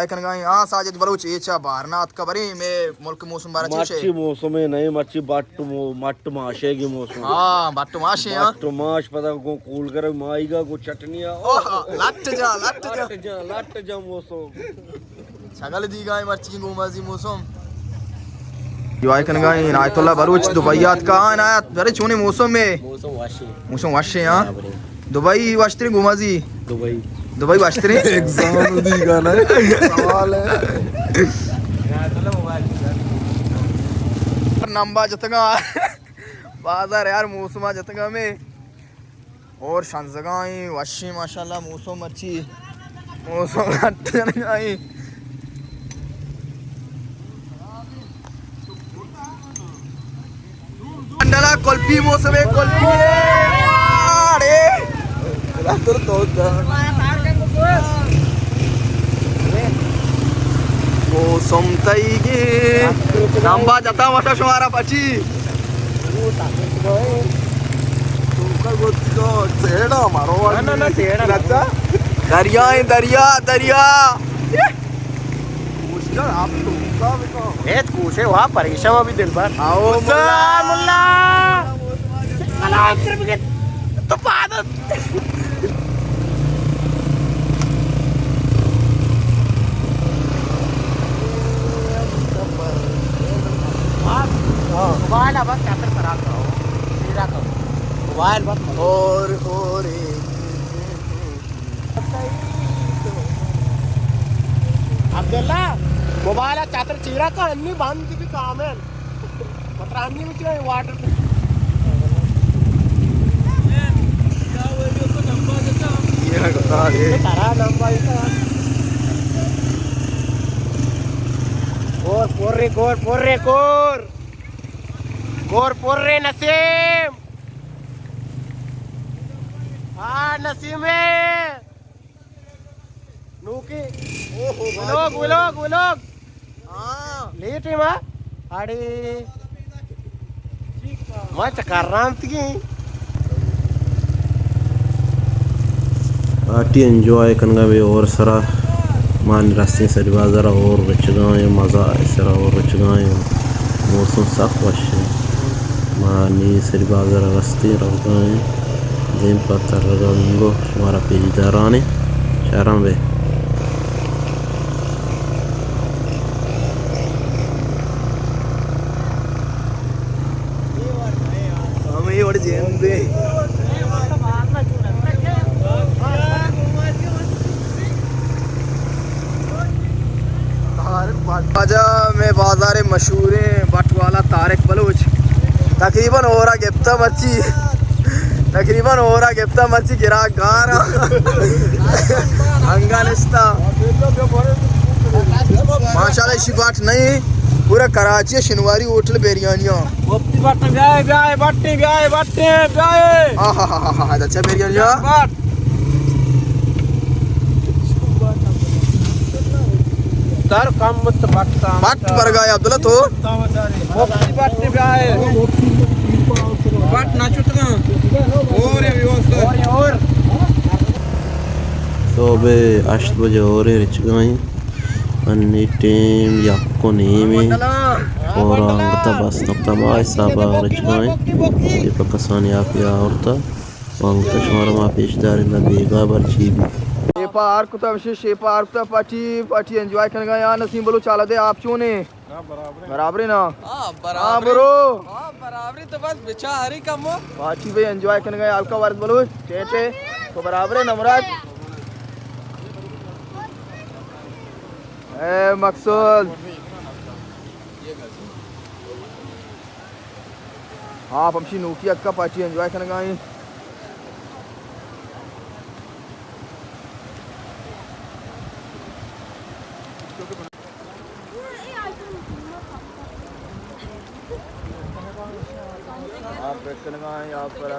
enjoy करना हां साजिद बलूच एचा बारनाथ का बरी में मुल्क मौसम बारा चीज मच्छी मौसम है नहीं मच्छी मट्ट माशे की मौसम हां बट्ट माशे हां मट्ट माश पता को कूल कर माईगा को चटनिया लट जा मौसम छगल दी गाय मच्छी की गोमाजी मौसम एंजॉय करना इनायतुल्लाह बलूच दुबईयात का इनायत बरे चुने मौसम वाशे हां दुबई वाश्तरी गोमाजी दुबई वाश्तरी एग्जाम दी गाना सवाल है नंबा जतगा बाजार यार मौसम जतगा में और शानजगाई वाशी माशाल्लाह मौसम अच्छी मौसम गई अंडला कुल्फी मौसम है कुल्फी अरे मौसम तईगे नंबा जता वाशा शुमारा पची दरिया दरिया दरिया कूशे वहाँ परेशान भी दिल भर आओ मुल्ला तो मोबाइल अब चादर खराब करो तेरा करो मोबाइल मत और अब्दुल्ला मोबाइल चादर चीरा का अन्नी बांध की भी काम है मतरानी में क्या वाटर ये बता दे तारा नंबर इतना गोर पोर्रे नसीम हाँ नसीम है नूकी विलोग हाँ लेट है माँ आड़ी मैं चकार रहा हूँ पार्टी एंजॉय करना भी और सरा मान रास्ते से बाजार और बच गए मज़ा सरा और बच गए मौसम साफ वश मानी सरी बाजार रास्ते रह गए दिन पत्थर रंगो हमारा पेजदाराने शहरों में हम ये बड़े जेन दे बाजा में बाजार मशहूर बट वाला तारिक बलूच तकरीबन हो रहा गिफ्ता मच्छी गिरा गारा अंगानिस्ता माशाल्लाह इसी बात नहीं पूरा कराची शनिवारी होटल बिरयानियाँ अच्छा बिरयानियाँ सर कम मत बट पर गए अब्दुल्ला तो बट ना चुटना और सुबह 8 बजे और रिच गए अन्नी टीम याको नीमी और अंगता बस नक्ता माय साबा रिच गए ये पकसानी आप या औरता अंगता शमार मा पेशदार इन बेगा बरची पार्क तो विशेष पार्क तो पार्टी एंजॉय करने गए यहाँ नसीम बोलो चाला दे आप क्यों ने बराबरी ना ब्रो बराबरी तो बस बेचारी कम पार्टी भाई एंजॉय करने गए आपका वर्द बोलो टेटे तो बराबर है नमराज ए मकसूद हाँ पमशी नूकी अक्का पार्टी एंजॉय करने गए आप यहाँ पर